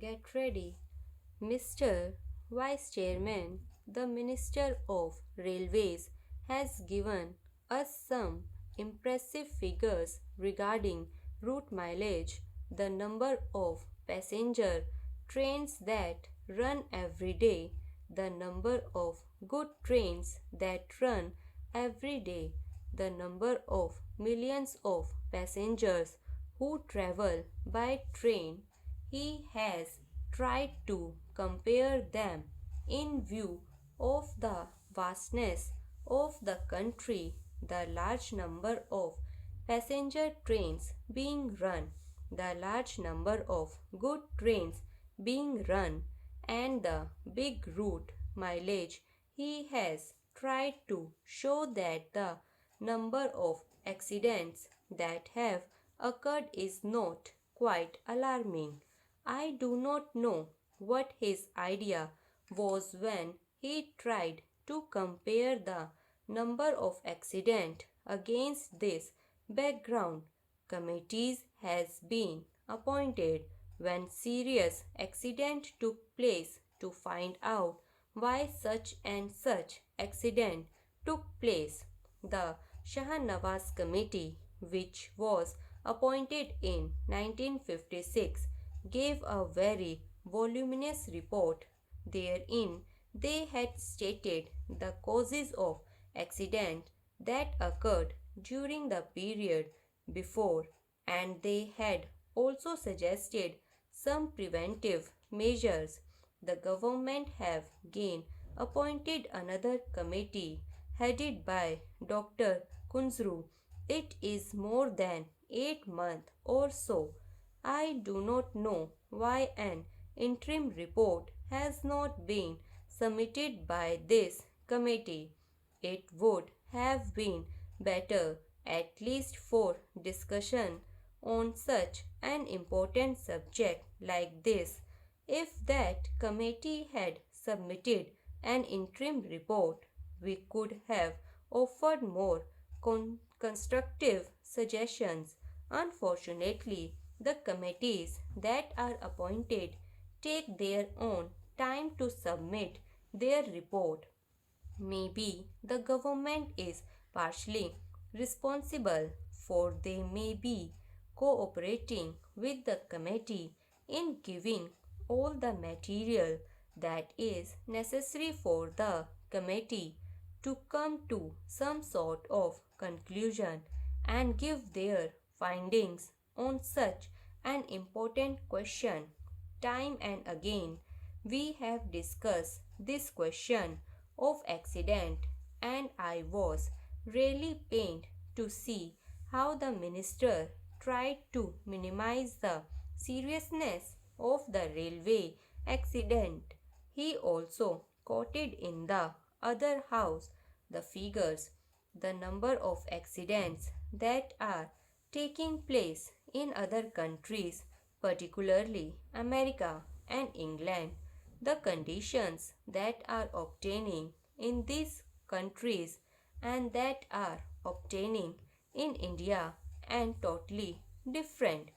get ready. Mr. Vice Chairman, the Minister of Railways has given us some impressive figures regarding route mileage, the number of passenger trains that run every day, the number of good trains that run every day, the number of millions of passengers who travel by train. He has tried to compare them in view of the vastness of the country, the large number of passenger trains being run, the large number of good trains being run, and the big route mileage. He has tried to show that the number of accidents that have occurred is not quite alarming. I do not know what his idea was when he tried to compare the number of accidents against this background. Committees has been appointed when serious accident took place to find out why such and such accident took place. The Shah Nawaz Committee, which was appointed in 1956, gave a very voluminous report. Therein, they had stated the causes of accident that occurred during the period before, and they had also suggested some preventive measures. The government have again appointed another committee headed by Dr. Kunzru. It is more than 8 months or so. I do not know why an interim report has not been submitted by this committee. It would have been better, at least for discussion on such an important subject like this, if that committee had submitted an interim report. We could have offered more constructive suggestions. Unfortunately, the committees that are appointed take their own time to submit their report. Maybe the government is partially responsible, for they may be cooperating with the committee in giving all the material that is necessary for the committee to come to some sort of conclusion and give their findings on such an important question. Time and again, we have discussed this question of accident, and I was really pained to see how the minister tried to minimize the seriousness of the railway accident. He also quoted in the other house the figures, the number of accidents that are taking place in other countries, particularly America and England, the conditions that are obtaining in these countries and that are obtaining in India, and totally different.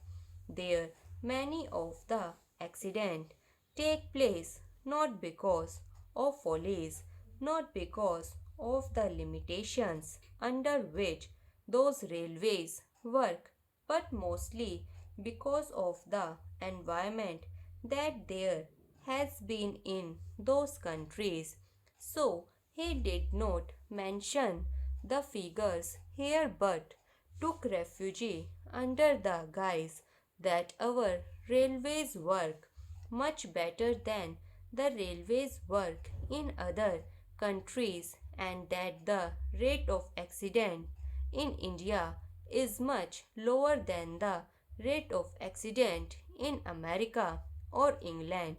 There, many of the accidents take place not because of follies, not because of the limitations under which those railways work, but mostly because of the environment that there has been in those countries. So he did not mention the figures here but took refuge under the guise that our railways work much better than the railways work in other countries, and that the rate of accident in India is much lower than the rate of accident in America or England.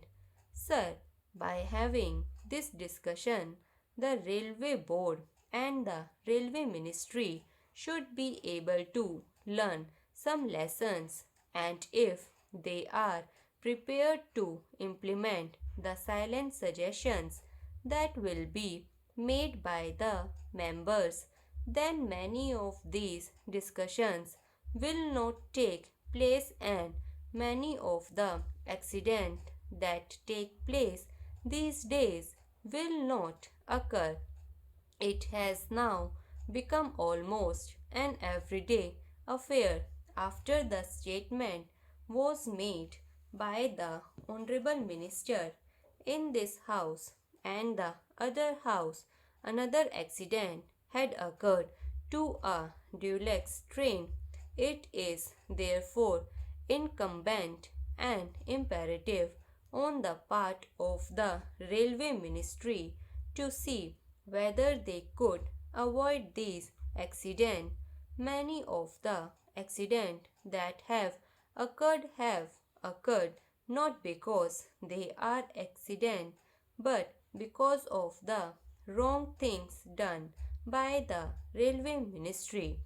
Sir, by having this discussion, the Railway Board and the Railway Ministry should be able to learn some lessons, and if they are prepared to implement the silent suggestions that will be made by the members, then many of these discussions will not take place and many of the accidents that take place these days will not occur. It has now become almost an everyday affair after the statement was made by the Honorable Minister in this House and the other House. Another accident had occurred to a deluxe train. It is therefore incumbent and imperative on the part of the Railway Ministry to see whether they could avoid these accidents. Many of the accidents that have occurred not because they are accidents but because of the wrong things done by the railway ministry.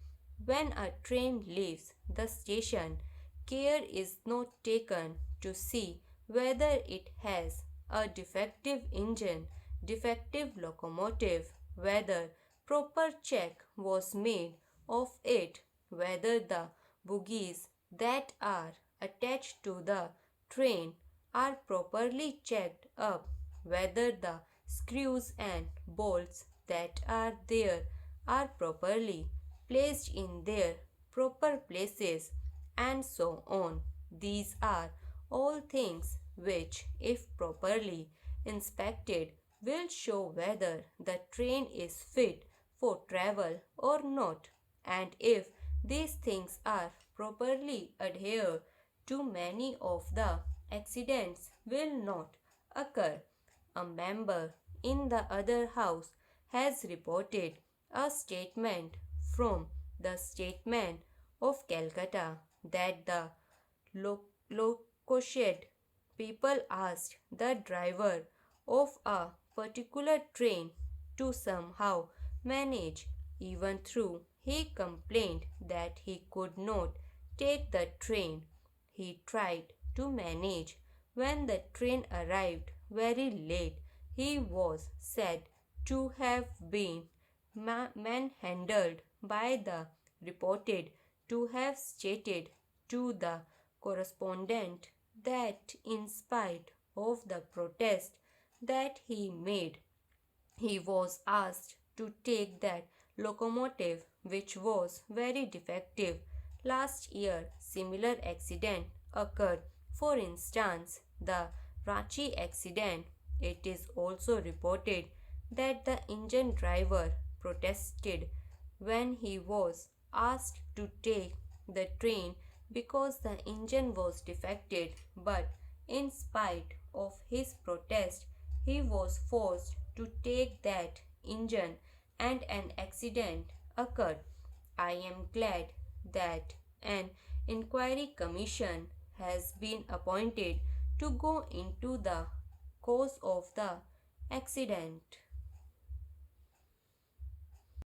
When a train leaves the station, care is not taken to see whether it has a defective engine, defective locomotive, whether proper check was made of it, whether the bogies that are attached to the train are properly checked up, whether the screws and bolts that are there are properly placed in their proper places, and so on. These are all things which, if properly inspected, will show whether the train is fit for travel or not, and if these things are properly adhered to, many of the accidents will not occur. A member in the other house has reported a statement from the statement of Calcutta that the loquacious people asked the driver of a particular train to somehow manage, even though he complained that he could not take the train. He tried to manage. When the train arrived very late, he was said to have been manhandled by the reported to have stated to the correspondent that in spite of the protest that he made, he was asked to take that locomotive which was very defective. Last year, similar accident occurred. For instance, the Ranchi accident. It is also reported that the engine driver protested when he was asked to take the train because the engine was defective, but in spite of his protest, he was forced to take that engine and an accident occurred. I am glad that an inquiry commission has been appointed to go into the cause of the accident.